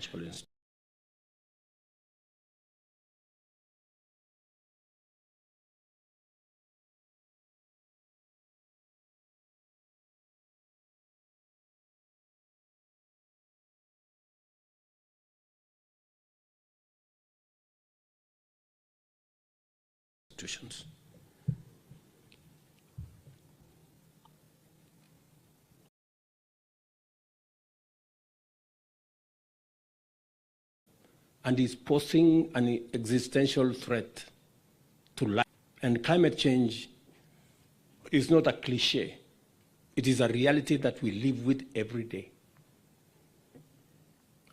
financial institutions. And is posing an existential threat to life. And climate change is not a cliche. It is a reality that we live with every day.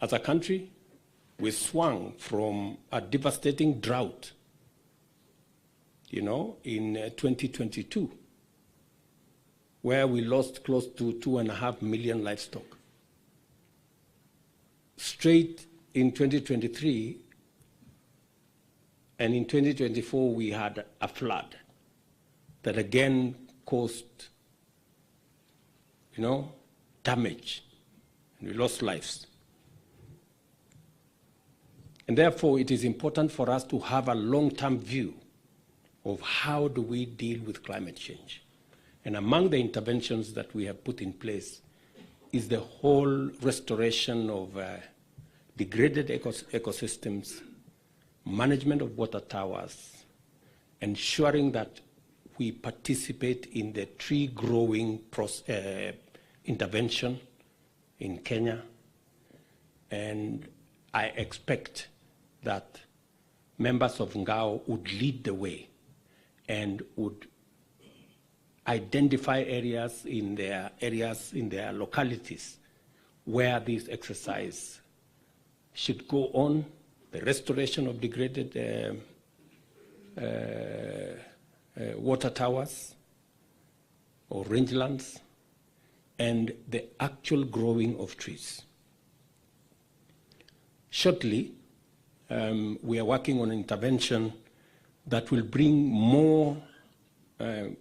As a country, we swung from a devastating drought, in 2022, where we lost close to 2.5 million livestock. Straight in 2023, and in 2024, we had a flood that again caused, damage, and we lost lives. And therefore, it is important for us to have a long-term view of how do we deal with climate change. And among the interventions that we have put in place is the whole restoration of degraded ecosystems, management of water towers, ensuring that we participate in the tree growing intervention in Kenya. And I expect that members of Ngao would lead the way and would identify areas in their localities where this exercise should go on, the restoration of degraded water towers or rangelands, and the actual growing of trees. Shortly, we are working on an intervention that will bring more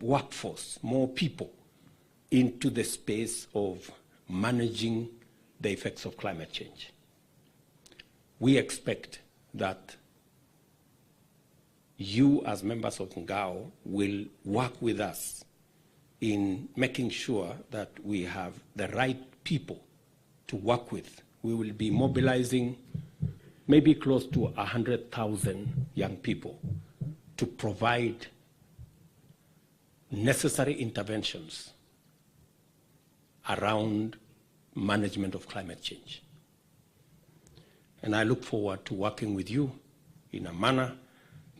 workforce, more people into the space of managing the effects of climate change. We expect that you, as members of Ngao, will work with us in making sure that we have the right people to work with. We will be mobilizing maybe close to 100,000 young people to provide necessary interventions around management of climate change. And I look forward to working with you in a manner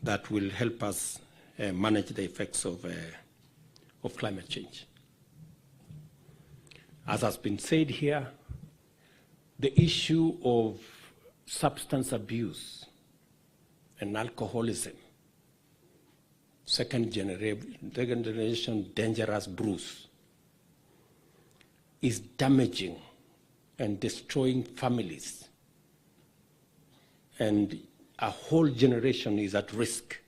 that will help us manage the effects of climate change. As has been said here, the issue of substance abuse and alcoholism, second generation dangerous brews, is damaging and destroying families. And a whole generation is at risk.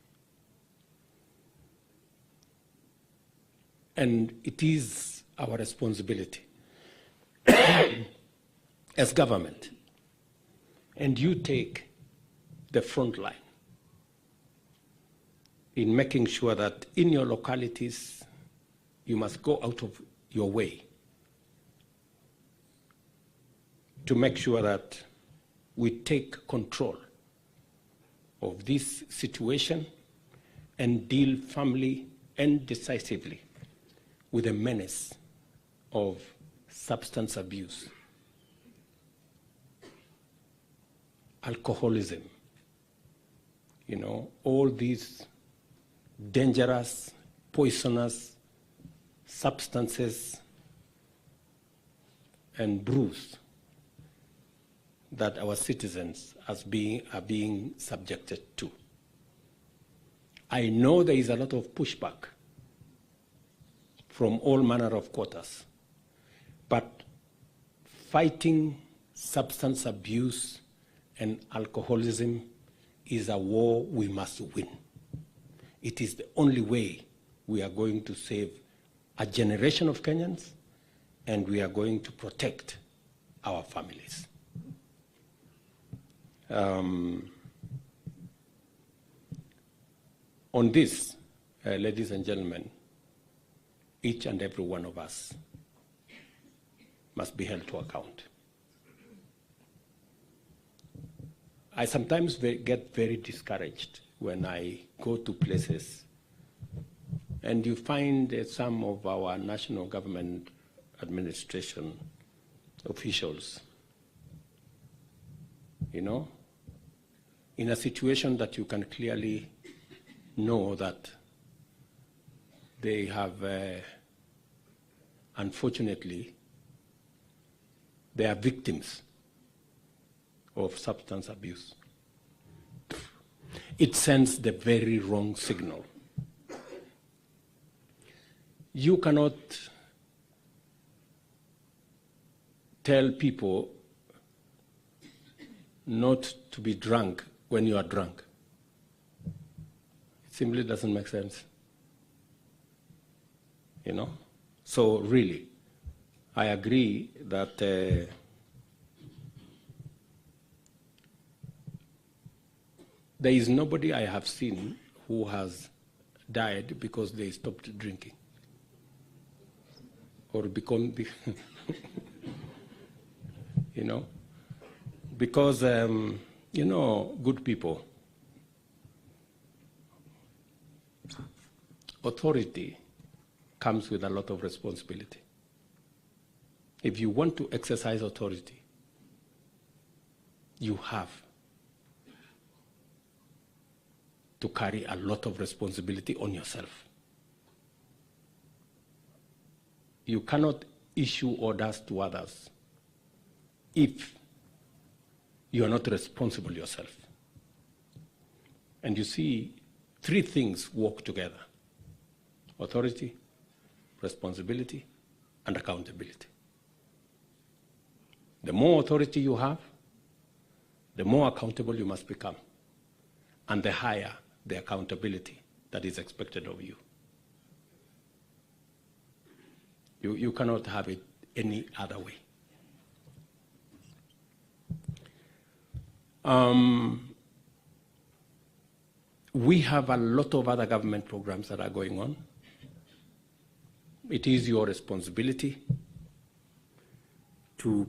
And it is our responsibility as government, and you take the front line in making sure that in your localities, you must go out of your way to make sure that we take control of this situation and deal firmly and decisively with the menace of substance abuse, alcoholism, all these dangerous, poisonous substances and brews that our citizens are being subjected to. I know there is a lot of pushback from all manner of quarters, but fighting substance abuse and alcoholism is a war we must win. It is the only way we are going to save a generation of Kenyans, and we are going to protect our families. On this, ladies and gentlemen, each and every one of us must be held to account. I sometimes get very discouraged when I go to places and you find some of our national government administration officials, you know, in a situation that you can clearly know that they have, unfortunately, they are victims of substance abuse. It sends the very wrong signal. You cannot tell people not to be drunk when you are drunk. It simply doesn't make sense. You know? So really, I agree that there is nobody I have seen who has died because they stopped drinking or become, you know, because, you know, good people, authority comes with a lot of responsibility. If you want to exercise authority, you have to carry a lot of responsibility on yourself. You cannot issue orders to others if you are not responsible yourself. And you see, three things work together: authority, responsibility, and accountability. The more authority you have, the more accountable you must become, and the higher the accountability that is expected of you. You cannot have it any other way. We have a lot of other government programs that are going on. It is your responsibility to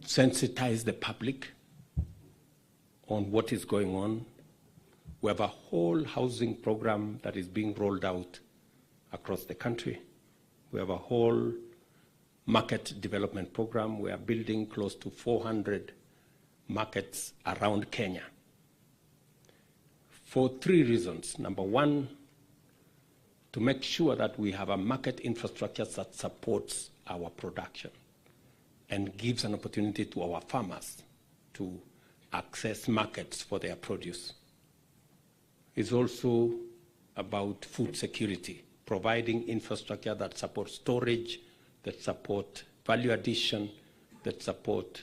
sensitize the public on what is going on. We have a whole housing program that is being rolled out across the country. We have a whole market development program. We are building close to 400 markets around Kenya for three reasons. Number one, to make sure that we have a market infrastructure that supports our production and gives an opportunity to our farmers to access markets for their produce. It's also about food security, providing infrastructure that supports storage, that support value addition, that support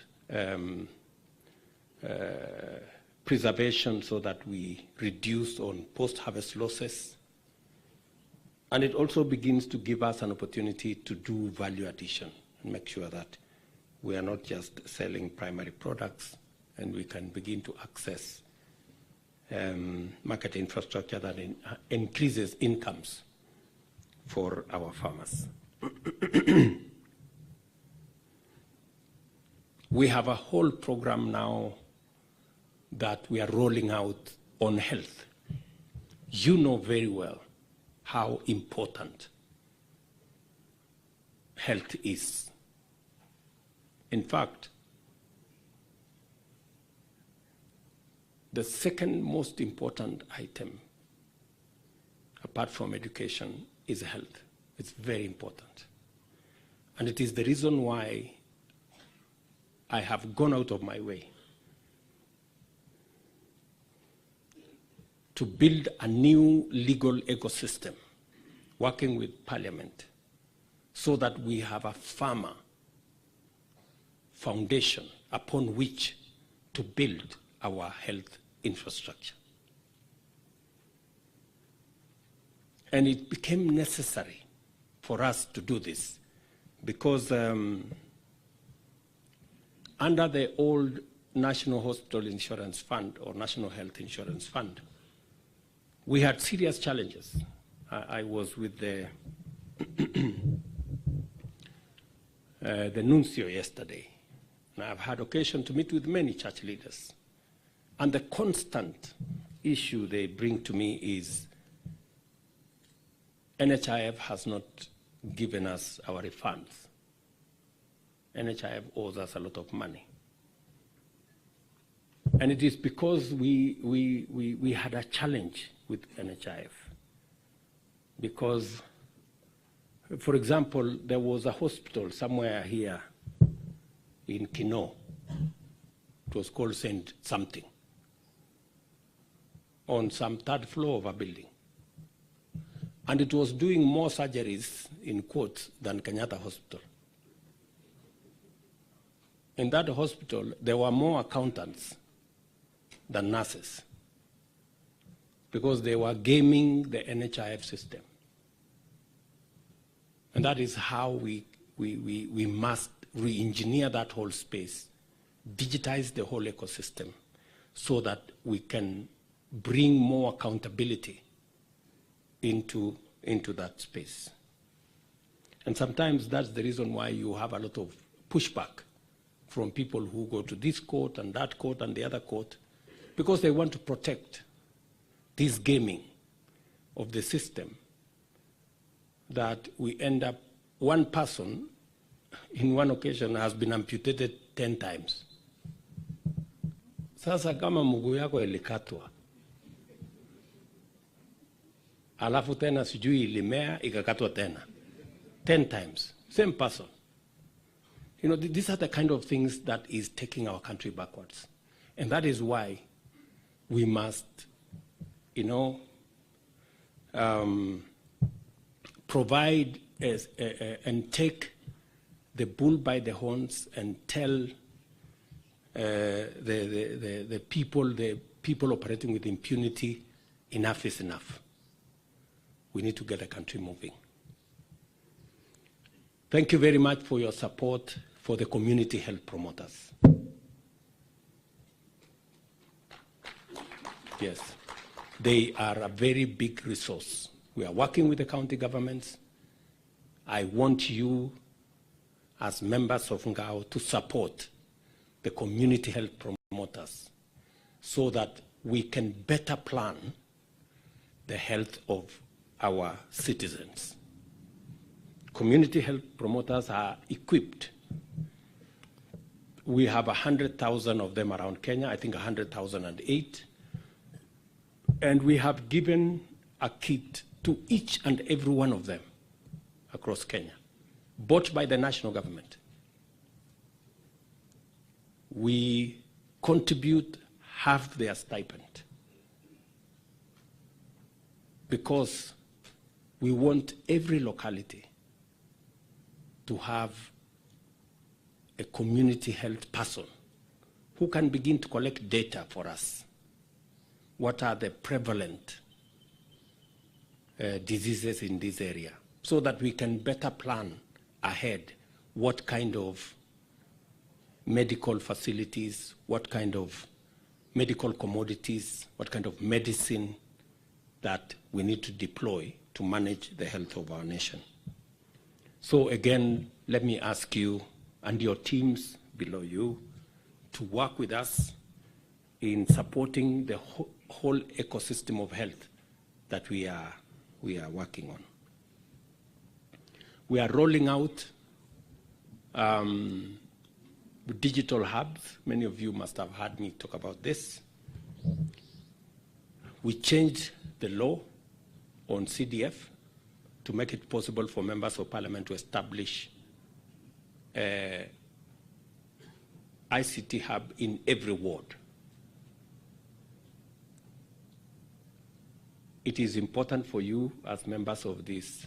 preservation so that we reduce on post-harvest losses. And it also begins to give us an opportunity to do value addition and make sure that we are not just selling primary products, and we can begin to access market infrastructure that increases incomes for our farmers. We have a whole program now that we are rolling out on health. You know very well how important health is. In fact, the second most important item, apart from education, is health. It's very important. And it is the reason why I have gone out of my way to build a new legal ecosystem, working with Parliament, so that we have a farmer foundation upon which to build our health infrastructure. And it became necessary for us to do this because under the old National Hospital Insurance Fund or National Health Insurance Fund, we had serious challenges. I was with the nuncio yesterday, and I've had occasion to meet with many church leaders. And the constant issue they bring to me is NHIF has not given us our refunds. NHIF owes us a lot of money. And it is because we had a challenge with NHIF. Because, for example, there was a hospital somewhere here in Kino. It was called St. Something, on some third floor of a building. And it was doing more surgeries, in quotes, than Kenyatta Hospital. In that hospital, there were more accountants than nurses, because they were gaming the NHIF system. And that is how we must re-engineer that whole space, digitize the whole ecosystem, so that we can bring more accountability into that space. And sometimes that's the reason why you have a lot of pushback from people who go to this court and that court and the other court, because they want to protect this gaming of the system, that we end up, one person in one occasion has been amputated 10 times. Sasa kama mguu yako ilikatwa, alafu tena sijui ilimea ikakatwa tena 10 times, same person. You know, these are the kind of things that is taking our country backwards. And that is why we must, you know, provide and take the bull by the horns and tell the people operating with impunity, enough is enough. We need to get the country moving. Thank you very much for your support for the community health promoters. Yes, they are a very big resource. We are working with the county governments. I want you, as members of Ngao, to support the community health promoters so that we can better plan the health of our citizens. Community health promoters are equipped. We have 100,000 of them around Kenya, I think 100,008. And we have given a kit to each and every one of them across Kenya, bought by the national government. We contribute half their stipend because we want every locality to have a community health person who can begin to collect data for us. What are the prevalent diseases in this area, so that we can better plan ahead what kind of medical facilities, what kind of medical commodities, what kind of medicine that we need to deploy to manage the health of our nation. So again, let me ask you and your teams below you to work with us in supporting the whole ecosystem of health that we are working on. We are rolling out digital hubs. Many of you must have heard me talk about this. We changed the law on CDF to make it possible for members of parliament to establish ICT hub in every ward. It is important for you as members of this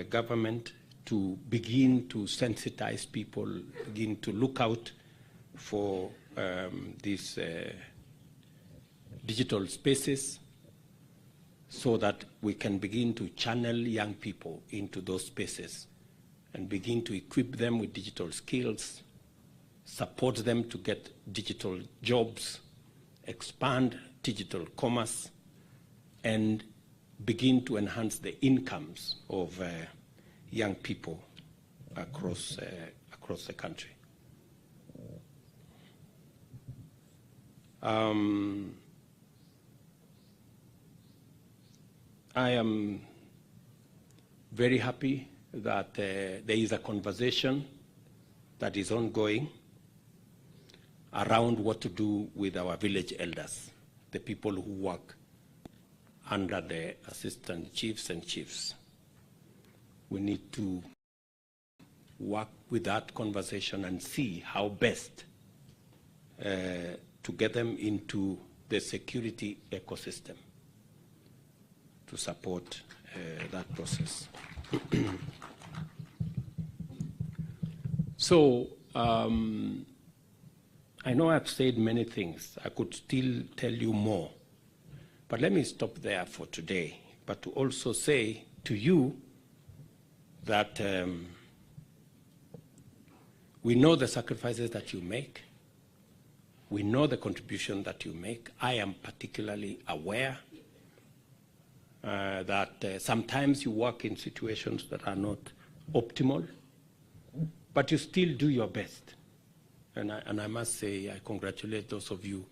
government to begin to sensitize people, begin to look out for these digital spaces so that we can begin to channel young people into those spaces and begin to equip them with digital skills support them to get digital jobs, expand digital commerce, and begin to enhance the incomes of young people across the country. I am very happy that there is a conversation that is ongoing around what to do with our village elders, the people who work under the assistant chiefs and chiefs. We need to work with that conversation and see how best to get them into the security ecosystem to support that process. So, I know I've said many things. I could still tell you more. But let me stop there for today. But to also say to you that we know the sacrifices that you make. We know the contribution that you make. I am particularly aware that sometimes you work in situations that are not optimal, but you still do your best. And I must say, I congratulate those of you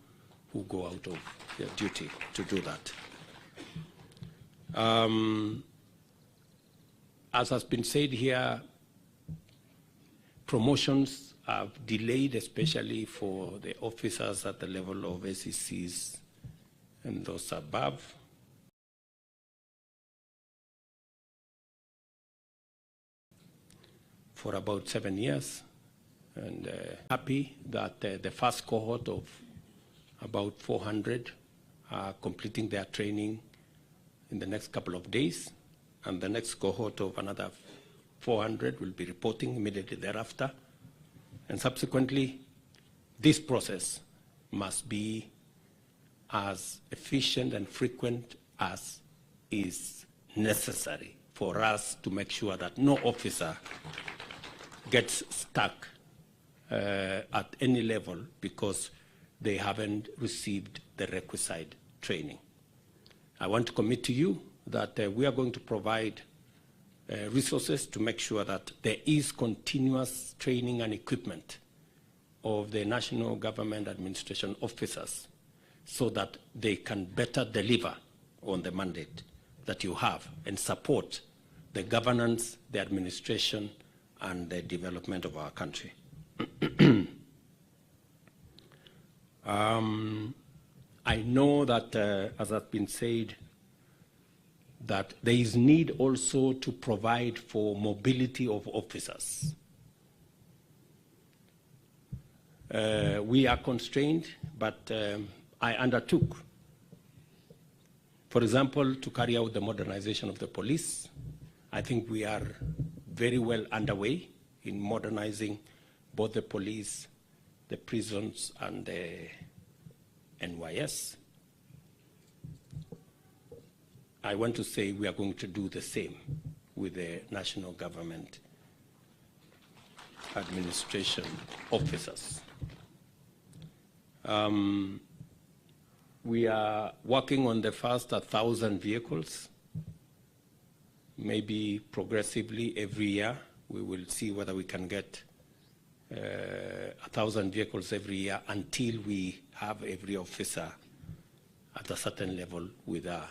who go out of their duty to do that. As has been said here, promotions are delayed, especially for the officers at the level of SECs and those above. For about 7 years, and happy that the first cohort of about 400 are completing their training in the next couple of days, and the next cohort of another 400 will be reporting immediately thereafter. And subsequently, this process must be as efficient and frequent as is necessary for us to make sure that no officer gets stuck at any level because they haven't received the requisite training. I want to commit to you that we are going to provide resources to make sure that there is continuous training and equipment of the national government administration officers so that they can better deliver on the mandate that you have and support the governance, the administration, and the development of our country. I know that, as has been said, that there is need also to provide for mobility of officers. We are constrained, but I undertook, for example, to carry out the modernization of the police. I think we are very well underway in modernizing both the police, the prisons, and the NYS. I want to say we are going to do the same with the national government administration officers. We are working on the first 1,000 vehicles. Maybe progressively every year we will see whether we can get 1,000 vehicles every year until we have every officer at a certain level with a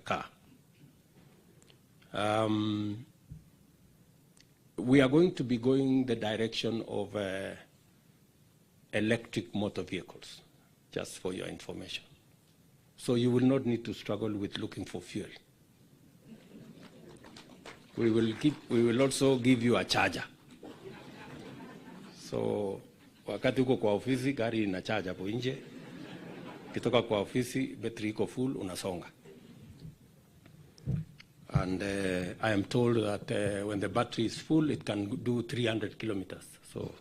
car. We are going to be going the direction of electric motor vehicles, just for your information. So you will not need to struggle with looking for fuel. We will also give you a charger. So wakati uko kwa ofisi, gari ina charge hapo nje. Kitoka kwa ofisi, battery iko full, unasonga. And I am told that when the battery is full, it can do 300 kilometers. So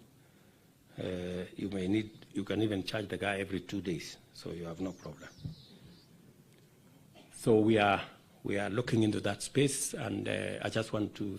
you can even charge the guy every 2 days. So you have no problem. So we are looking into that space, and I just want to